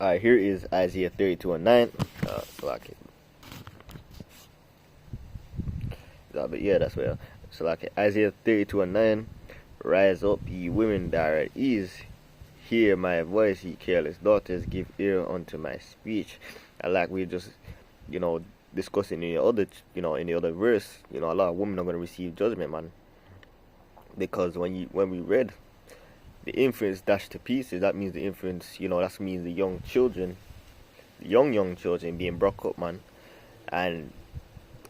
Alright, here is Isaiah 32 and 9. Like it. But yeah, that's where. So like it. Isaiah 32 and 9. Rise up, ye women that are at ease. Hear my voice, ye careless daughters. Give ear unto my speech. And like we just, you know, discussing in the other, in the other verse, a lot of women are gonna receive judgment, man. Because when we read the infants dashed to pieces, that means the infants, that means the young children, young children being brought up, man. And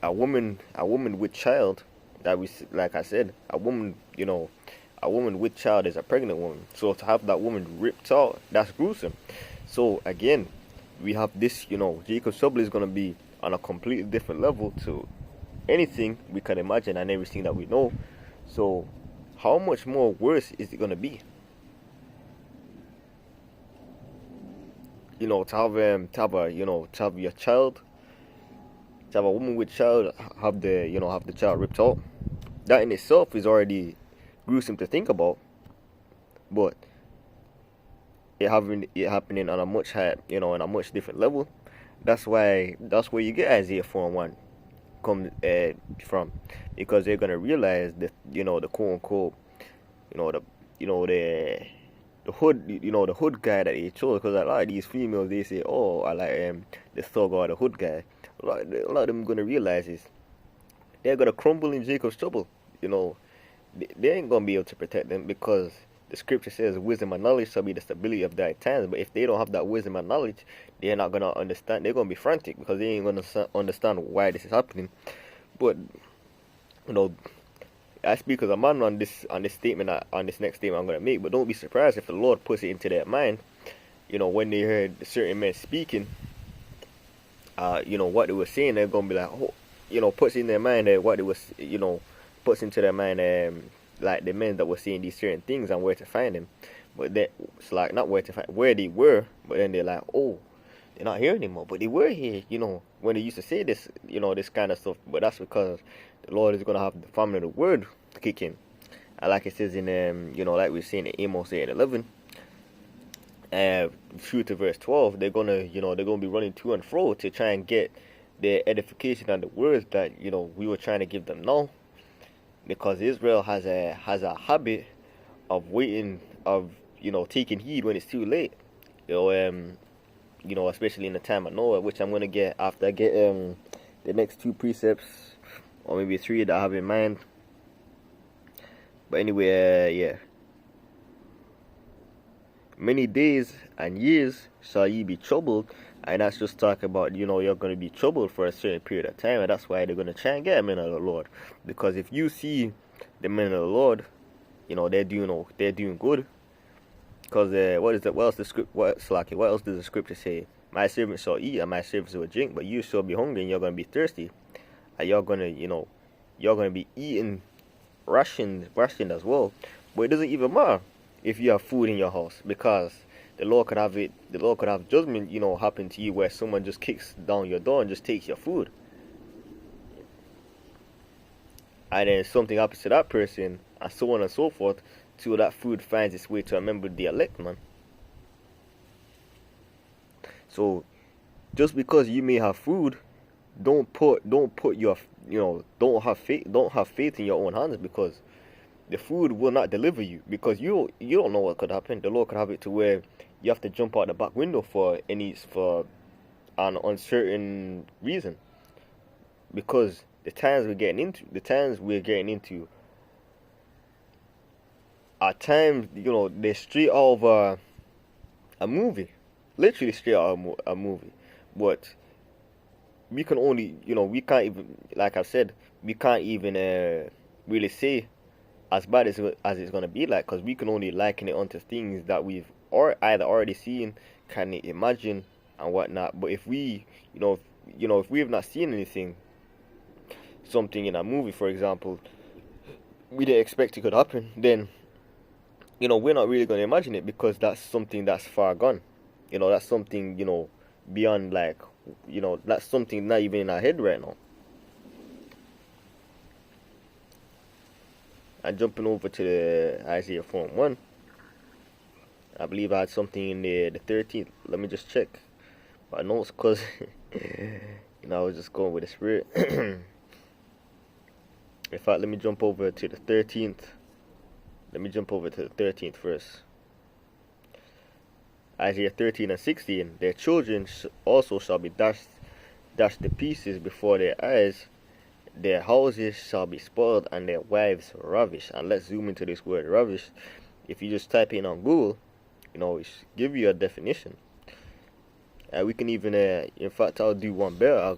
a woman with child, like I said, a woman with child is a pregnant woman. So to have that woman ripped out, that's gruesome. So again, we have this, Jacob's trouble is gonna be on a completely different level to anything we can imagine and everything that we know. So how much more worse is it gonna be? To have your child, to have a woman with child, have the child ripped out. That in itself is already gruesome to think about, but it happening on a much higher, on a much different level. That's where you get Isaiah 4:1 come from, because they're gonna realize that the quote unquote, the the hood, the hood guy that they chose, because a lot of these females, they say, oh, I like the thug or the hood guy. A lot of them gonna realize is they're gonna crumble in Jacob's trouble. They ain't gonna be able to protect them, because the scripture says wisdom and knowledge shall be the stability of thy times. But if they don't have that wisdom and knowledge, they're not gonna understand. They're gonna be frantic because they ain't gonna understand why this is happening. But you know, I speak as a man on this statement, on this next statement I'm gonna make. But don't be surprised if the Lord puts it into their mind. When they heard certain men speaking, what they were saying, they're gonna be like, oh, puts in their mind that what it was, puts into their mind, like the men that were saying these certain things and where to find them. But that it's like not where to find, where they were. But then they're like, oh, they're not here anymore. But they were here, when they used to say this, this kind of stuff. But that's because the Lord is gonna have the family of the word kick in. And like it says in, like we're saying in Amos 8:11. Through to verse 12, they're gonna be running to and fro to try and get the edification and the words that we were trying to give them now, because Israel has a habit of waiting, of taking heed when it's too late. Especially in the time of Noah, which I'm gonna get after I get the next two precepts, or maybe three that I have in mind. But anyway, yeah. Many days and years shall ye be troubled, and that's just talking about you're going to be troubled for a certain period of time, and that's why they're going to try and get men of the Lord. Because if you see the men of the Lord, they're doing good. Because what else does the scripture say? My servants shall eat and my servants will drink, but you shall be hungry and you're going to be thirsty, and you're going to be eating rationed as well. But it doesn't even matter if you have food in your house, because the Lord could have judgment, happen to you, where someone just kicks down your door and just takes your food. And then something happens to that person, and so on and so forth, till that food finds its way to a member of the elect, man. So just because you may have food, don't have faith in your own hands, because the food will not deliver you, because you don't know what could happen. The Lord could have it to where you have to jump out the back window for an uncertain reason, because the times we're getting into are times, they're straight out of a movie, literally straight out of a movie. But we can only, we can't even, like I said, we can't even really say as bad as it's gonna be like, because we can only liken it onto things that we've either already seen, can imagine and whatnot. But if we, if we have not seen anything, something in a movie, for example, we didn't expect it could happen, then we're not really gonna imagine it, because that's something that's far gone. That's something beyond, like, that's something not even in our head right now. And jumping over to the Isaiah 4:1, I believe I had something in the 13th. Let me just check my notes, because I was just going with the spirit. In fact, let me jump over to the 13th. Let me jump over to the 13th verse. Isaiah 13 and 16. Their children also shall be dashed to pieces before their eyes. Their houses shall be spoiled and their wives ravished. And let's zoom into this word ravished. If you just type in on Google, it give you a definition. We can even, in fact, I'll do one better.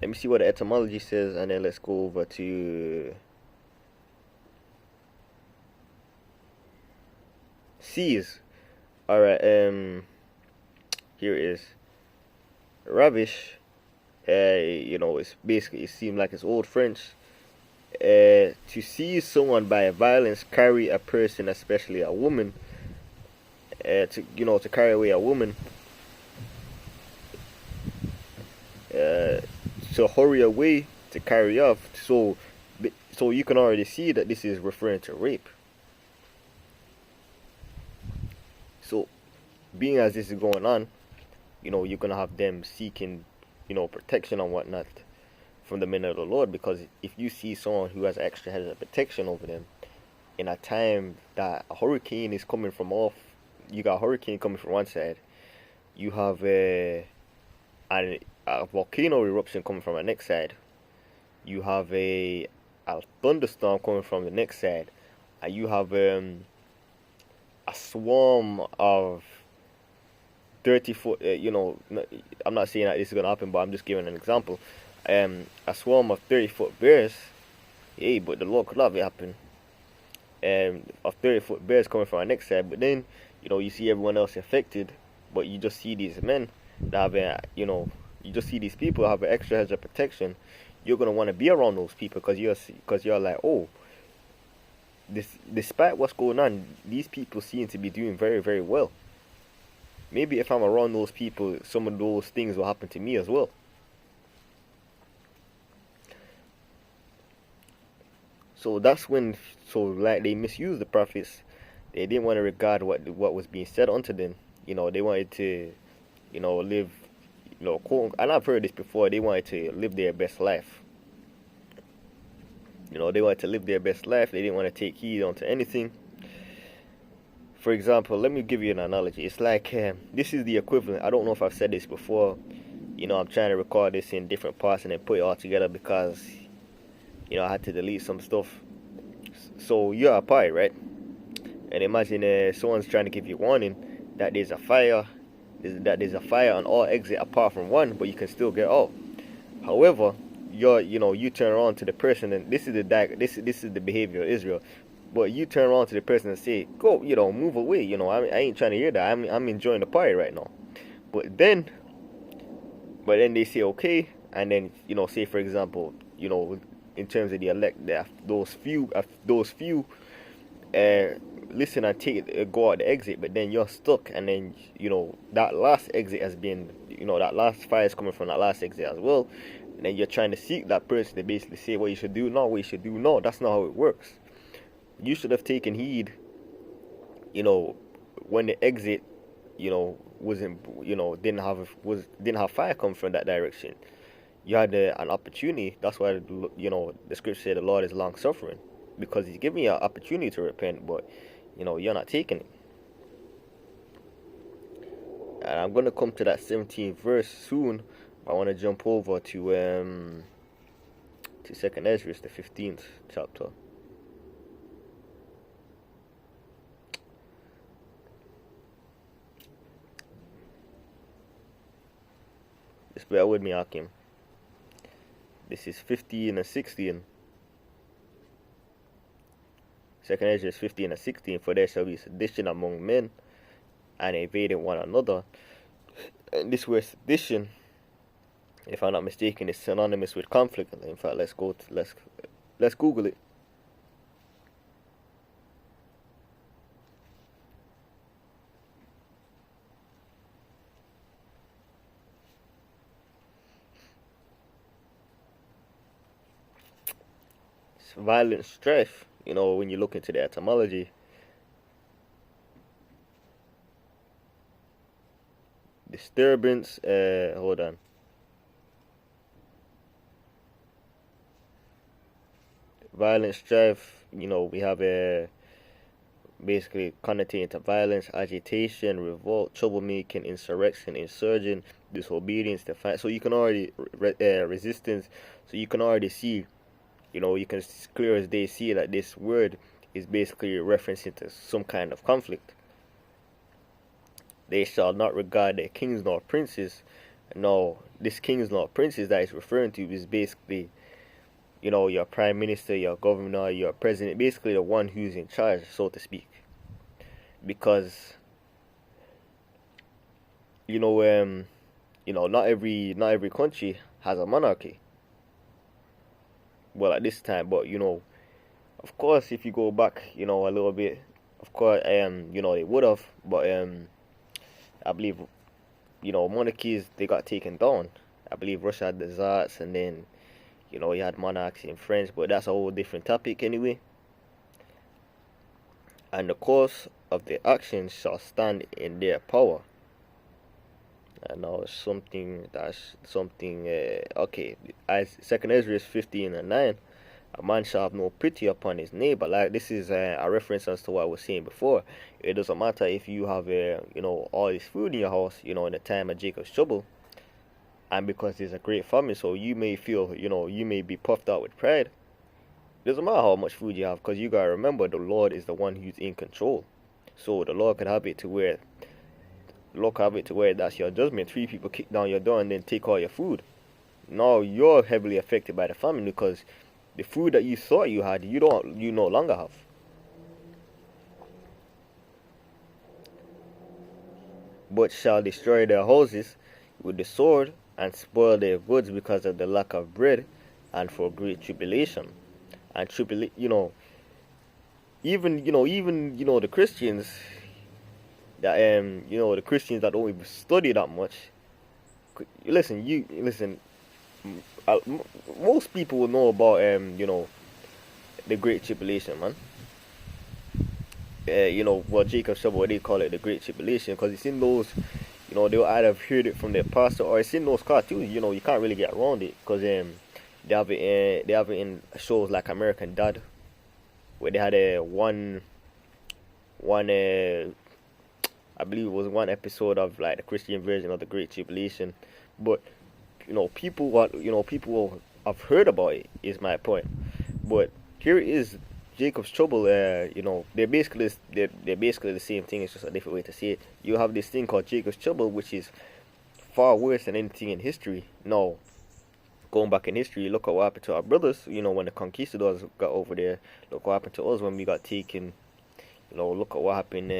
Let me see what the etymology says, and then let's go over to C's. Alright, here it is. Ravish, it's basically, it seems like it's old French. To seize someone by violence, carry a person, especially a woman, to carry away a woman, to hurry away, to carry off. So you can already see that this is referring to rape. So, being as this is going on, you're gonna have them seeking, protection and whatnot from the men of the Lord, because if you see someone who has extra heads of protection over them in a time that a hurricane is coming from off, you got a hurricane coming from one side, you have a volcano eruption coming from the next side, you have a thunderstorm coming from the next side, and you have a swarm of 30-foot, I'm not saying that this is going to happen, but I'm just giving an example. A swarm of 30-foot bears, but the Lord could have it happen. Of 30-foot bears coming from our next side, but then, you see everyone else affected, but you just see these men that have, you just see these people have an extra hedge of protection. You're going to want to be around those people, because you're like, oh, despite what's going on, these people seem to be doing very, very well. Maybe if I'm around those people, some of those things will happen to me as well. So that's when, they misused the prophets. They didn't want to regard what was being said unto them. They wanted to, live, quote, and I've heard this before, they wanted to live their best life. They wanted to live their best life. They didn't want to take heed onto anything. For example, let me give you an analogy. It's like, this is the equivalent. I don't know if I've said this before. I'm trying to record this in different parts and then put it all together because, I had to delete some stuff. So you're a pirate, right? And imagine someone's trying to give you warning that there's a fire, on all exit apart from one, but you can still get out. However, you turn around to the person, and this is the behavior of Israel. But you turn around to the person and say, "Go, move away." I ain't trying to hear that. I'm enjoying the party right now. But then they say okay, and then say for example, in terms of the elect, those few listen and go out the exit, but then you're stuck, and then that last exit has been, that last fire is coming from that last exit as well, and then you're trying to seek that person to basically say what you should do. No, what you should do. No, that's not how it works. You should have taken heed, when the exit, wasn't, didn't have fire come from that direction. You had an opportunity. That's why, the scripture said the Lord is long suffering, because He's giving you an opportunity to repent, but you're not taking it. And I'm gonna come to that 17th verse soon. I want to jump over to 2nd Ezra, the 15th chapter. Just bear with me, Hakim. This is 15 and 16. 2nd Ezra 15 and 16. For there shall be sedition among men, and invading one another. And this word sedition, if I'm not mistaken, is synonymous with conflict. In fact, let's Google it. It's violent strife. When you look into the etymology, disturbance. Hold on. Violent strife. We have basically connotating to violence, agitation, revolt, troublemaking, insurrection, insurgent, disobedience, defiance. So you can already resistance. So you can already see. You can clear as day see that this word is basically referencing to some kind of conflict. They shall not regard their kings nor princes. No, this kings nor princes that it's referring to is basically, your prime minister, your governor, your president, basically the one who's in charge, so to speak. Because, not every country has a monarchy. Well, at this time, but of course, if you go back, a little bit, of course, they would have, but I believe, monarchies they got taken down. I believe Russia had the Tsars, and then, you had monarchs in France, but that's a whole different topic anyway. And the course of their actions shall stand in their power. And now okay. As 2 Ezra 15:9, a man shall have no pity upon his neighbor. Like this is a reference as to what I was saying before. It doesn't matter if you have all this food in your house, in the time of Jacob's trouble, and because there's a great famine, so you may feel, you may be puffed out with pride. It doesn't matter how much food you have, because you gotta remember the Lord is the one who's in control. So the Lord could have it to where that's your judgment. 3 people kick down your door and then take all your food. Now you're heavily affected by the famine because the food that you thought you had, you no longer have. But shall destroy their houses with the sword and spoil their goods because of the lack of bread and for great tribulation. And even the Christians that the Christians that don't even study that much. Listen. Most people will know about the Great Tribulation, man. Jacob's trouble, what they call it, the Great Tribulation, because it's in those, they'll either have heard it from their pastor or it's in those cartoons. You can't really get around it because they have it in shows like American Dad, where they had one I believe it was one episode of like the Christian version of the Great Tribulation, but people have heard about it is my point. But here is Jacob's trouble. They're basically the same thing. It's just a different way to say it. You have this thing called Jacob's trouble, which is far worse than anything in history. Now, going back in history, look at what happened to our brothers. When the conquistadors got over there. Look what happened to us when we got taken. Look at what happened.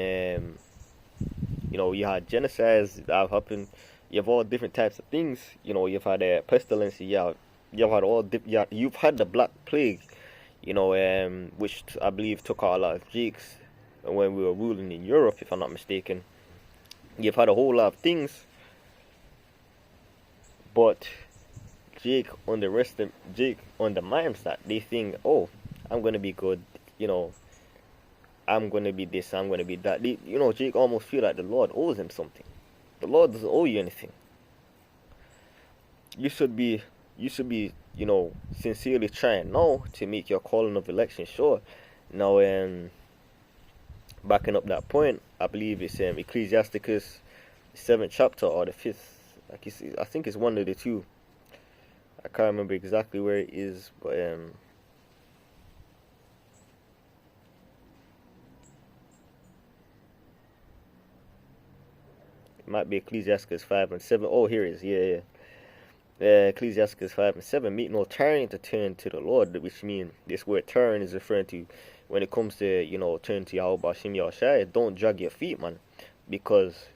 You had genocides that have happened. You have all different types of things. You've had a pestilence. You've had the Black Plague. Which I believe took out a lot of Jakes when we were ruling in Europe, if I'm not mistaken. You've had a whole lot of things, but Jake undermines that. They think, oh, I'm gonna be good. I'm gonna be this. I'm gonna be that. Jake almost feel like the Lord owes him something. The Lord doesn't owe you anything. You should be, sincerely trying now to make your calling of election sure. Now, backing up that point, I believe it's Ecclesiasticus, 7th chapter or the 5th. I think it's one of the two. I can't remember exactly where it is, but it might be Ecclesiasticus 5 and 7. Oh, here it is. Yeah. Ecclesiasticus 5 and 7. Make no turning to turn to the Lord, which means this word turn is referring to when it comes to, turn to Yahweh Hashem Yahushai. Don't drag your feet, man, because,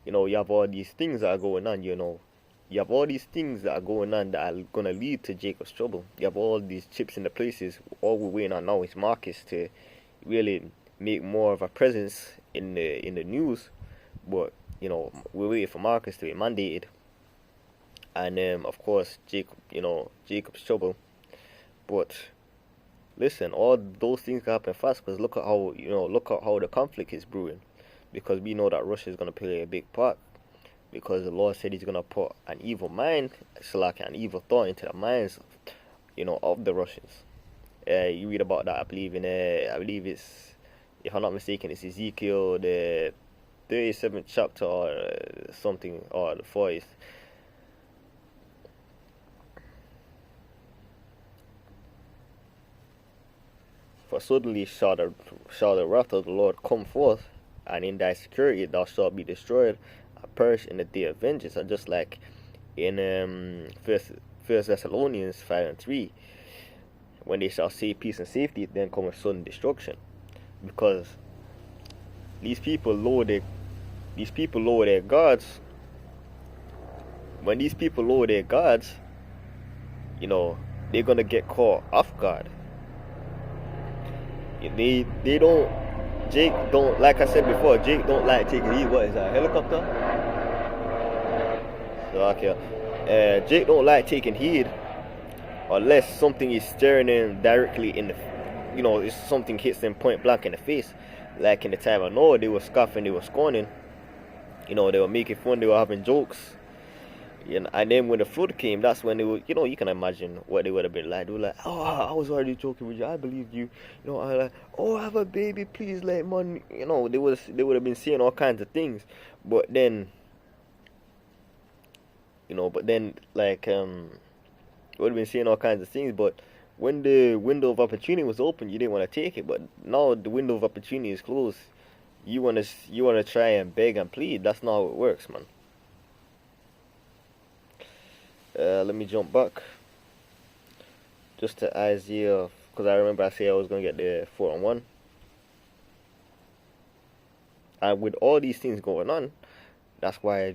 you have all these things that are going on, You have all these things that are going on that are going to lead to Jacob's trouble. You have all these chips in the places. All we're waiting on now is Marcus to really make more of a presence in the news. But, we're waiting for Marcus to be mandated. And, of course, Jacob's trouble. But, listen, all those things can happen fast because look at how the conflict is brewing. Because we know that Russia is going to play a big part. because the Lord said He's gonna put an evil mind, so like an evil thought into the minds, of the Russians. You read about that, I believe I believe it's, if I'm not mistaken, it's Ezekiel the 37th chapter or something, or the 40th. For suddenly shall the wrath of the Lord come forth, and in thy security thou shalt be destroyed and perish in the day of vengeance. And just like in First Thessalonians 5:3, when they shall say peace and safety, then cometh sudden destruction. Because these people lower their gods. When these people lower their gods, they're gonna get caught off guard. They don't. Jake don't, like I said before, Jake don't like taking heat. What is that, a helicopter? So okay, Jake don't like taking heat unless something is staring him directly in the, if something hits them point blank in the face. Like in the time of Noah, they were scoffing, they were scorning, they were making fun, they were having jokes. And then when the flood came, that's when they were, you can imagine what they would have been like. They were like, oh, I was already joking with you, I believed you. I like, oh, have a baby, please, let money. They would have been saying all kinds of things. But then, like, would have been saying all kinds of things. But when the window of opportunity was open, you didn't want to take it. But now the window of opportunity is closed. You wanna try and beg and plead. That's not how it works, man. Let me jump back just to Isaiah, because I remember I said I was going to get the 4-on-1. And with all these things going on, that's why,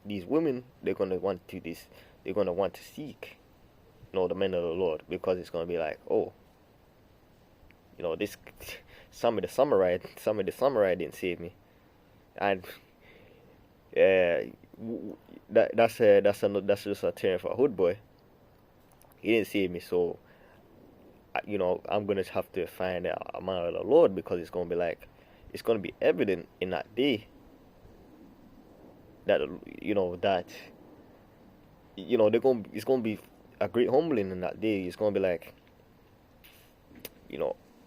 these women, they're going to want to seek, the men of the Lord, because it's going to be like, oh, this, some of the samurai didn't save me. And that's just a term for a hood boy. He didn't save me, so I'm gonna have to find a man of the Lord, because it's gonna be evident in that day that it's gonna be a great humbling in that day. It's gonna be like,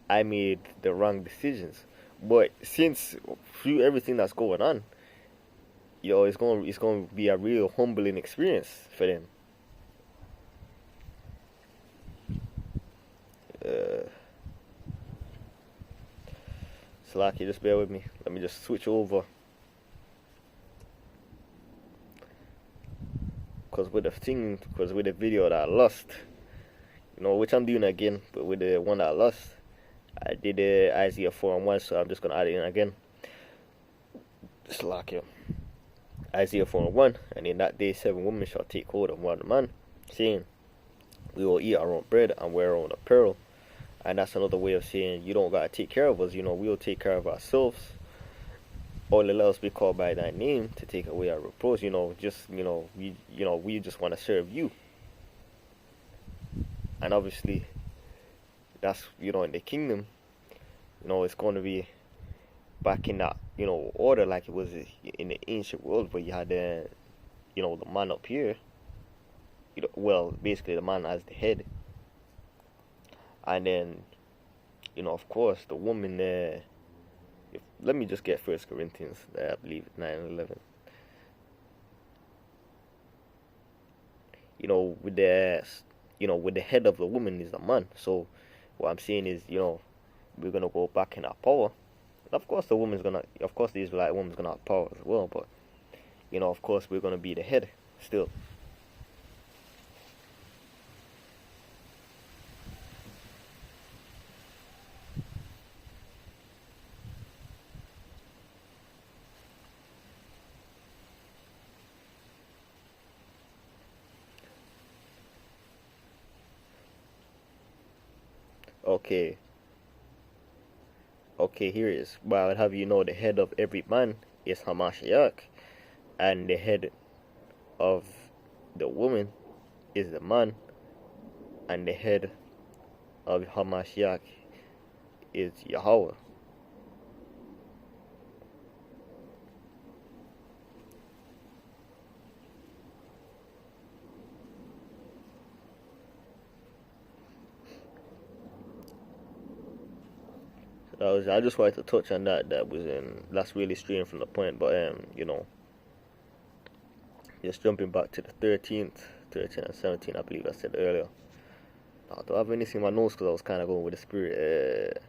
I made the wrong decisions, but since through everything that's going on, it's gonna be a real humbling experience for them. Slacky, just bear with me. Let me just switch over, because with the video that I lost, which I'm doing again, but with the one that I lost, I did Isaiah 4-on-1, so I'm just gonna add it in again. Slacky. Isaiah 4:1, and in that day 7 women shall take hold of one man, saying, we will eat our own bread and wear our own apparel. And that's another way of saying, you don't gotta take care of us, we'll take care of ourselves. Only let us be called by thy name to take away our reproach. We just want to serve you. And obviously, that's in the kingdom, it's going to be back in that order like it was in the ancient world, where you had the man up here, basically the man as the head, and then of course the woman. Let me just get 1 Corinthians, I believe 9:11. With the head of the woman is the man. So what I'm saying is, we're gonna go back in our power. Of course, the Israelite woman's gonna have power as well, but of course, we're gonna be the head still. Okay. Okay, here it is. But I would have the head of every man is Hamashiach, and the head of the woman is the man, and the head of Hamashiach is Yahweh. I just wanted to touch on that. That's really straying from the point. But just jumping back to the 13 and 17, I believe I said earlier. I don't have anything in my notes because I was kind of going with the spirit.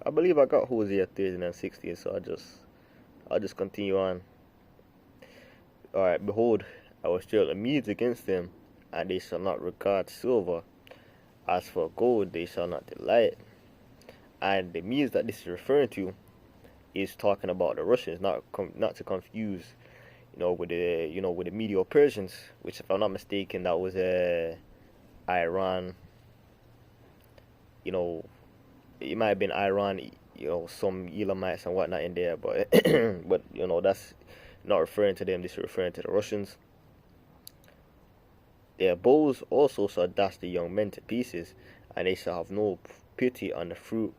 I believe I got Hosea 13 and 16, so I'll just continue on. All right, behold, I will stir the Medes against them, and they shall not regard silver. As for gold, they shall not delight. And the Medes that this is referring to is talking about the Russians, not to confuse, with the Medo-Persians, which, if I'm not mistaken, that was Iran. It might have been Iran, some Elamites and whatnot in there, but but that's not referring to them. This is referring to the Russians. Their bows also shall dash the young men to pieces, and they shall have no pity on the fruit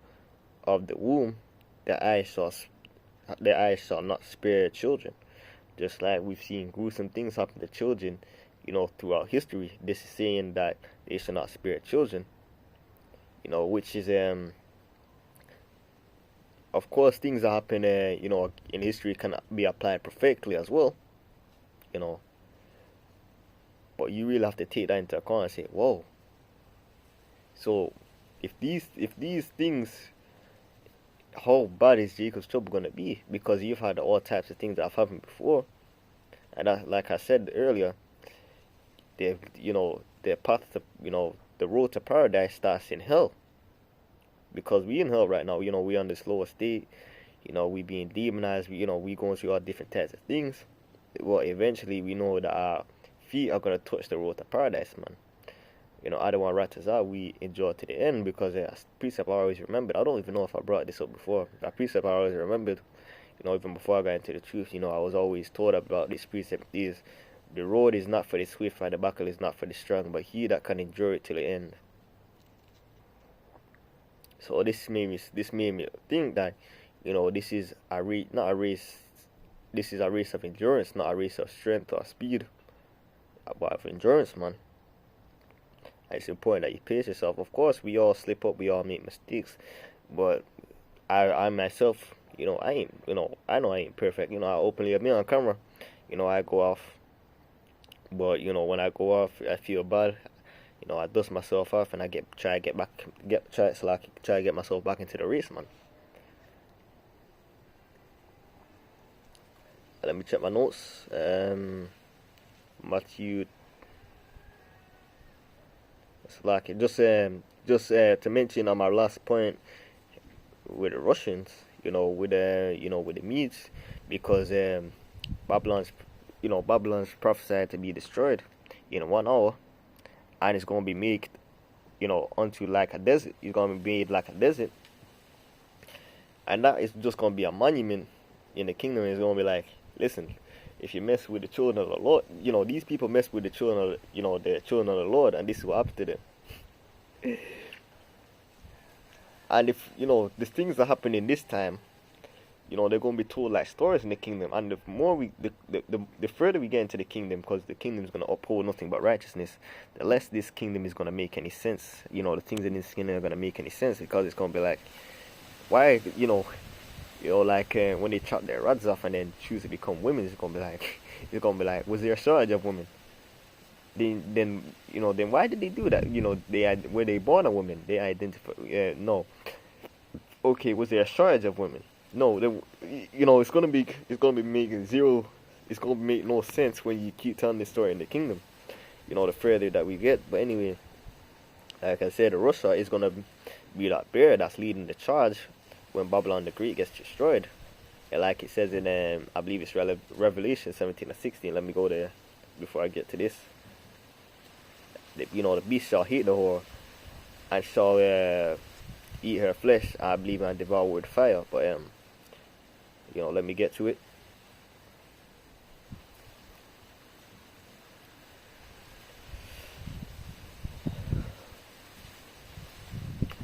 of the womb. Their eyes shall not spare children. Just like we've seen gruesome things happen to children, throughout history. This is saying that they shall not spare children. Which is of course, things that happen in history can be applied perfectly as well. But you really have to take that into account and say, whoa. So if these things, how bad is Jacob's trouble gonna be? Because you've had all types of things that have happened before, and like I said earlier, the path to the road to paradise starts in hell. Because we in hell right now, we on this lower state, we being demonized, we going through all different types of things. Well, eventually we know that our feet are gonna touch the road to paradise, man. I don't want Ratazar we enjoy to the end, because a precept I always remembered. I don't even know if I brought this up before. A precept I always remembered, even before I got into the truth, I was always taught about this precept is the road is not for the swift and the battle is not for the strong, but he that can endure it till the end. So this made me think that, this is not a race. This is a race of endurance, not a race of strength or speed, but of endurance, man. And it's important that you pace yourself. Of course, we all slip up, we all make mistakes, but I myself, I ain't, I know I ain't perfect. I openly admit on camera, I go off, but when I go off, I feel bad. I dust myself off and I try to get myself back into the race, man. Let me check my notes. Matthew, just to mention on my last point with the Russians, with the Medes, because Babylon's prophesied to be destroyed in 1 hour. And it's going to be made, unto like a desert. It's going to be made like a desert. And that is just going to be a monument in the kingdom. It's going to be like, listen, if you mess with the children of the Lord, these people mess with the children of, the children of the Lord, and this is what happened to them. And if, the things that happen in this time, they're going to be told like stories in the kingdom. And the more the further we get into the kingdom, because the kingdom is going to uphold nothing but righteousness, the less this kingdom is going to make any sense. The things in this kingdom are going to make any sense, because it's going to be like, why, like when they chop their rods off and then choose to become women, it's going to be like, was there a shortage of women? Then why did they do that? Were they born a woman? They identify, no. Okay, was there a shortage of women? No, it's gonna be making zero. It's gonna make no sense when you keep telling this story in the kingdom. The further that we get. But anyway, like I said, Russia is gonna be that bear that's leading the charge when Babylon the Great gets destroyed. And like it says in I believe it's Revelation 17 and 16. Let me go there before I get to this. The beast shall hate the whore and shall eat her flesh, I believe, and devour with fire. But let me get to it.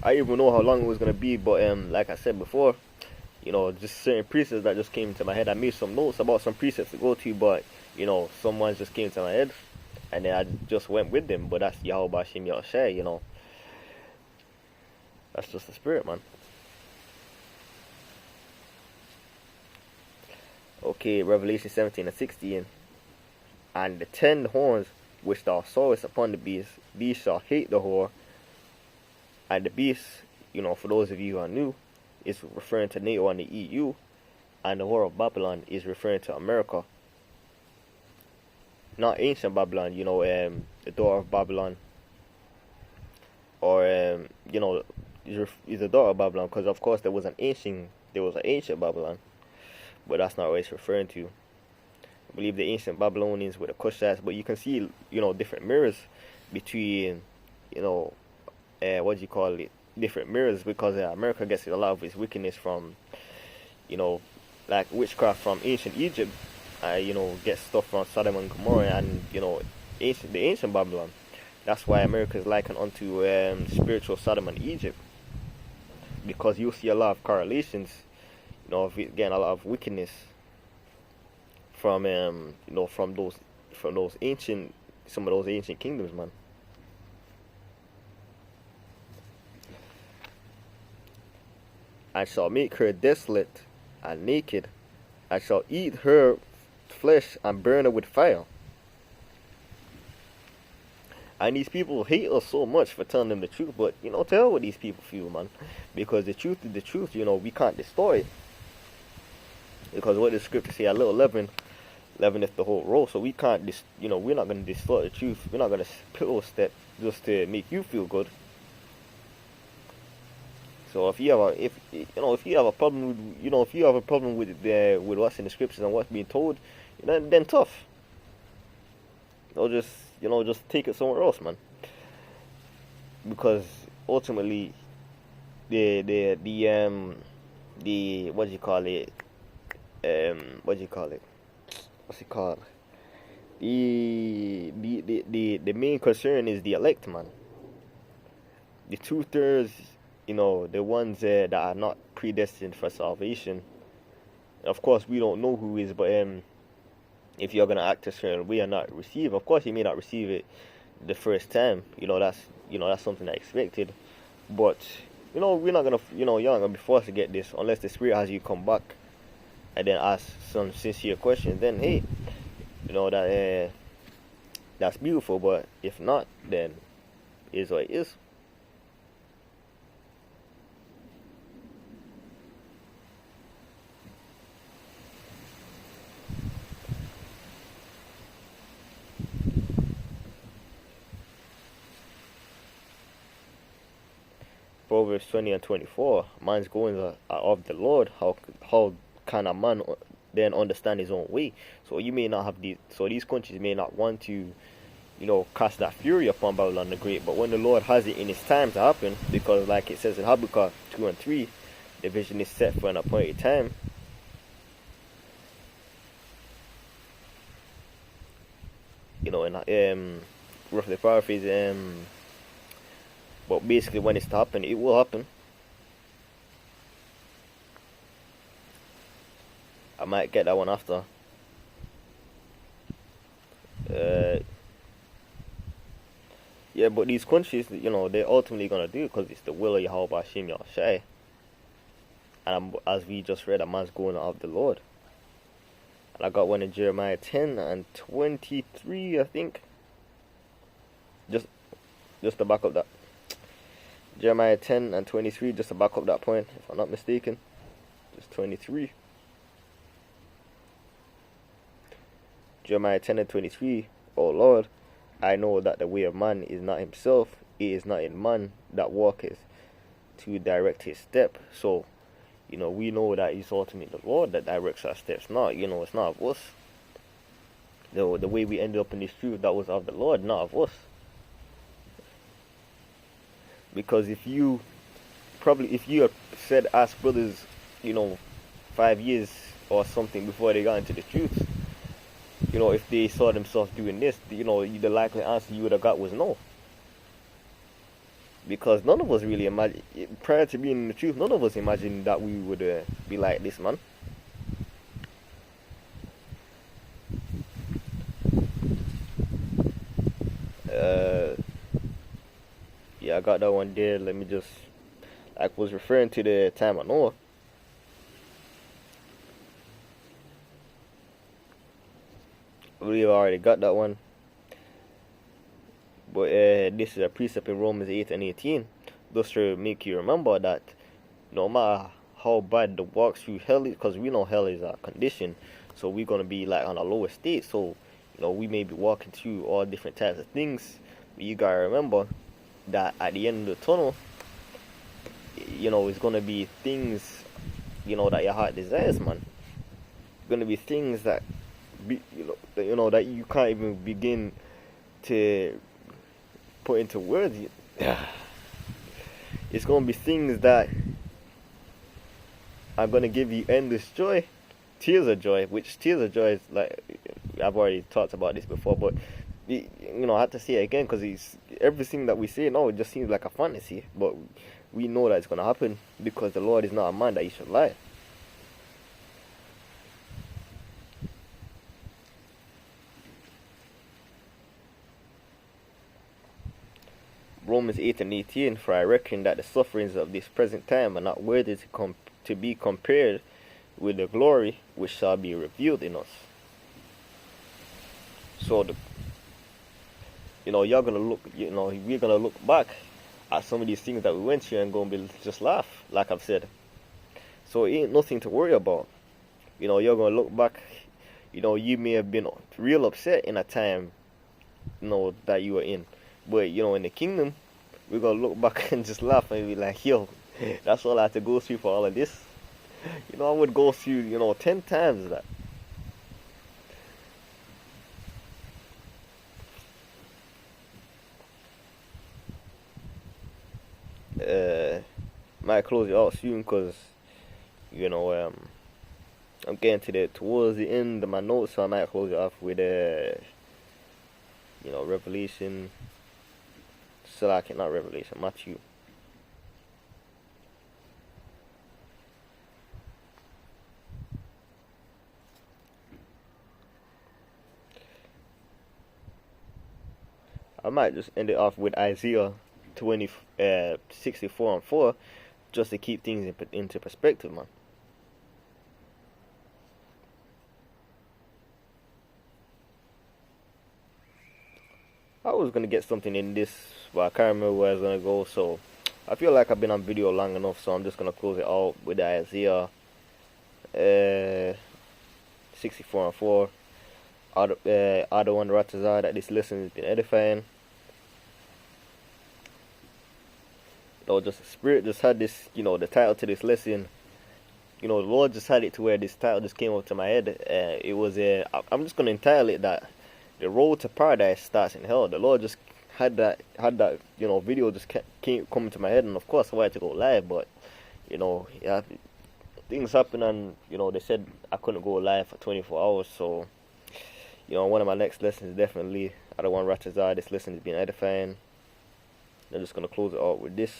I didn't even know how long it was gonna be, but like I said before, just certain precepts that just came into my head. I made some notes about some precepts to go to, but some ones just came to my head, and then I just went with them. But that's Yahweh Bashim Yahshai, That's just the spirit, man. Okay, Revelation 17 and 16. And the 10 horns which thou sawest upon the beast, these shall hate the whore. And the beast, for those of you who are new, is referring to NATO and the EU. And the whore of Babylon is referring to America. Not ancient Babylon, the door of Babylon. Or, is the door of Babylon, because of course there was an ancient Babylon. But that's not what it's referring to. I believe the ancient Babylonians were the Kushites, but you can see, different mirrors between, different mirrors, because America gets a lot of its wickedness from, like witchcraft from ancient Egypt. Gets stuff from Sodom and Gomorrah and, the ancient Babylon. That's why America is likened unto spiritual Sodom and Egypt, because you see a lot of correlations, of it getting a lot of wickedness from from those ancient, some of those ancient kingdoms, man. I shall make her desolate and naked. I shall eat her flesh and burn her with fire. And these people hate us so much for telling them the truth, but tell what these people feel, man. Because the truth is the truth, we can't destroy it. Because what the scripture say, a little leaveneth the whole roll. So we can't, we're not going to distort the truth. We're not going to pillow step just to make you feel good. So if you have a problem with what's in the scriptures and what's being told, then tough. Just take it somewhere else, man. Because ultimately, the what do you call it? What's it called? The main concern is the elect, man. The 2/3, the ones that are not predestined for salvation. Of course, we don't know who is, but if you're gonna act a certain way and not receive, of course, you may not receive it the first time. That's something I expected. But we're not gonna, you're not gonna be forced to get this unless the Spirit has you come back and then ask some sincere questions. Then hey, that's beautiful. But if not, then it is what it is. Proverbs 20 and 24. Man's goings are of the Lord. How can a man then understand his own way? So you may not have these countries may not want to, cast that fury upon Babylon the Great. But when the Lord has it in His time to happen, because like it says in Habakkuk 2 and 3, the vision is set for an appointed time. Roughly paraphrase, but basically when it's to happen, it will happen. I might get that one after. Yeah, but these countries, they're ultimately gonna do it because it's the will of Yahweh Hashem Yahushai. And as we just read, a man's going of the Lord. And I got one in Jeremiah 10 and 23, I think. Just to back up that. Jeremiah 10 and 23, just to back up that point, if I'm not mistaken. Just 23. Jeremiah 10 and 23. O Lord, I know that the way of man is not himself, it is not in man that walketh to direct his step. So, we know that it's ultimately the Lord that directs our steps. It's not of us. The way we ended up in this truth, that was of the Lord, not of us. Because if you had said, ask brothers, 5 years or something before they got into the truth, if they saw themselves doing this, the likely answer you would have got was no. Because none of us really imagined, prior to being in the truth, none of us imagined that we would be like this, man. Yeah, I got that one there. Let me just like was referring to the time of Noah. We already got that one. But this is a precept in Romans 8 and 18. Just to make you remember that no matter how bad the walks through hell is, because we know hell is a condition, so we're going to be like on a lower state. So, we may be walking through all different types of things. But you got to remember that at the end of the tunnel, it's going to be things, that your heart desires, man. It's going to be things that, that you can't even begin to put into words. It's going to be things that are going to give you endless joy, tears of joy, which tears of joy is like, I've already talked about this before, but I have to say it again because everything that we say now, it just seems like a fantasy, but we know that it's going to happen because the Lord is not a man that he should lie. Romans 8 and 18, for I reckon that the sufferings of this present time are not worthy to be compared with the glory which shall be revealed in us. So you're gonna look, we're gonna look back at some of these things that we went through and gonna be just laugh, like I've said. So it ain't nothing to worry about. You're gonna look back. You may have been real upset in a time, that you were in. But, in the kingdom, we're going to look back and just laugh and be like, yo, that's all I had to go through for all of this. I would go through, 10 times that. Might close it out soon because, I'm getting towards the end of my notes, so I might close it off with, Revelation. Not Revelation, Matthew. I might just end it off with Isaiah 64 and 4, just to keep things into perspective, man. I was going to get something in this, but I can't remember where I was going to go, so I feel like I've been on video long enough, so I'm just going to close it out with Isaiah 64 and 4. Other one Ratazar, that this lesson has been edifying. Just the Spirit just had this, the title to this lesson. The Lord just had it to where this title just came up to my head. It was I'm just going to entitle it that the road to paradise starts in hell. The Lord just had that video just came coming to my head, and of course I wanted to go live, but things happen, and they said I couldn't go live for 24 hours. So one of my next lessons is definitely I don't want Ratazar. This lesson has been edifying. I'm just gonna close it out with this.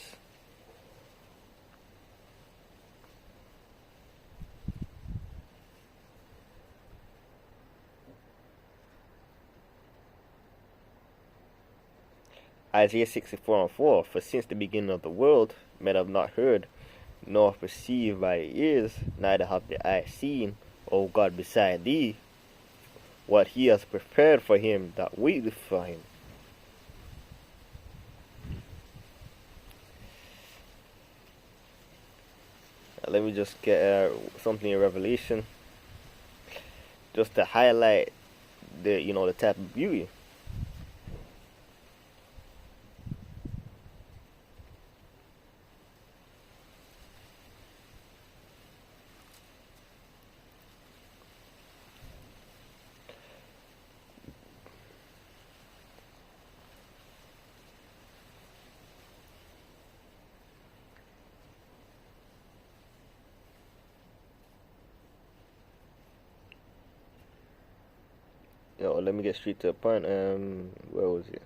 Isaiah 64 and 4, for since the beginning of the world, men have not heard, nor perceived by the ears, neither have the eye seen, O God, beside thee, what he has prepared for him that waiteth for him. Let me just get something in Revelation, just to highlight the type of beauty. Let me get straight to the point. Where was it?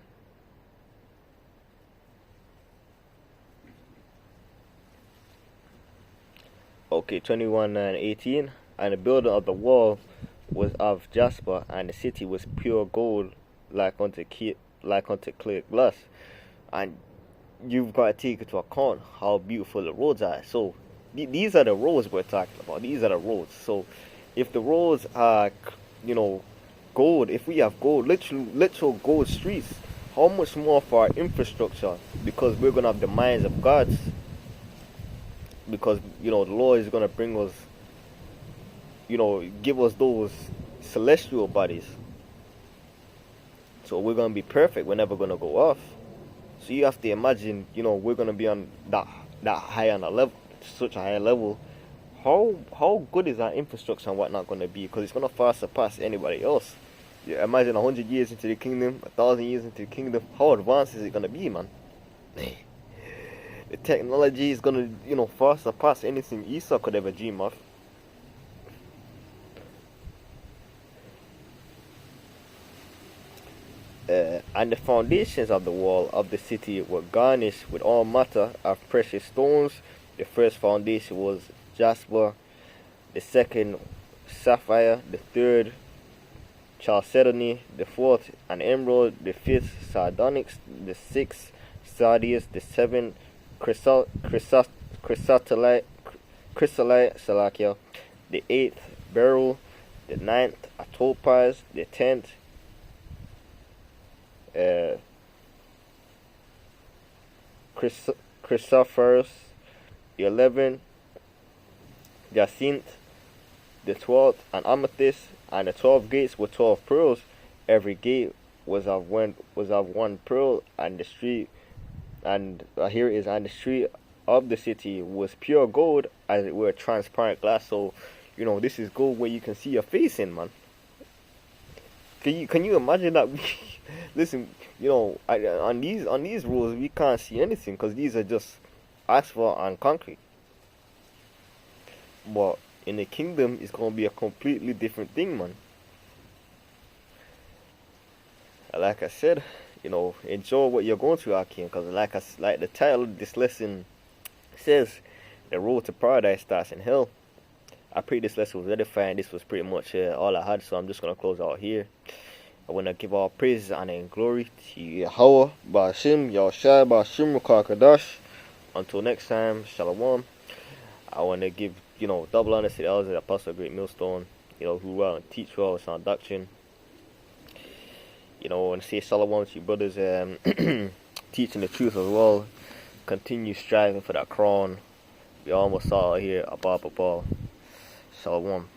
Okay, 21 and 18. And the building of the wall was of jasper, and the city was pure gold, like unto clear glass. And you've got to take into account how beautiful the roads are. So these are the roads we're talking about. These are the roads. So if the roads are, you know, gold, if we have gold, literal gold streets, how much more for our infrastructure? Because we're gonna have the minds of gods. Because the Lord is gonna bring us, give us those celestial bodies. So we're gonna be perfect. We're never gonna go off. So you have to imagine, we're gonna be on that high on a level, such a high level. How good is our infrastructure and whatnot gonna be? Because it's gonna far surpass anybody else. Yeah, imagine 100 years into the kingdom, 1,000 years into the kingdom. How advanced is it gonna be, man? The technology is gonna, far surpass anything Esau could ever dream of. And the foundations of the wall of the city were garnished with all manner of precious stones. The first foundation was jasper, the second sapphire, the third chalcedony, the fourth an emerald, the fifth sardonyx, the sixth sardius, the seventh chrysolite, salakia, the eighth beryl, the ninth a topaz, the 10th chrysoprase, the 11th jacinth, the 12th an amethyst, and the 12 gates were 12 pearls. Every gate was of one pearl, and the street, and here is and the street of the city was pure gold, as it were transparent glass. So, this is gold where you can see your face in, man. Can you imagine that? Listen, on these roads we can't see anything because these are just asphalt and concrete. But in the kingdom, it's gonna be a completely different thing, man. Like I said, enjoy what you're going through, Akim, because like the title of this lesson says, the road to paradise starts in hell. I pray this lesson was edifying. This was pretty much all I had, so I'm just gonna close out here. I want to give all praises, honor, and glory to Yahweh, Ba'ashim, Yahushai, Ba'ashim, Kadash. Until next time, Shalom. I want to give, double honor to the elders of the Apostle Great Millstone, who well and teach well sound doctrine. I want to say Shalom to you brothers, teaching the truth as well. Continue striving for that crown. We almost saw it here, above. Shalom.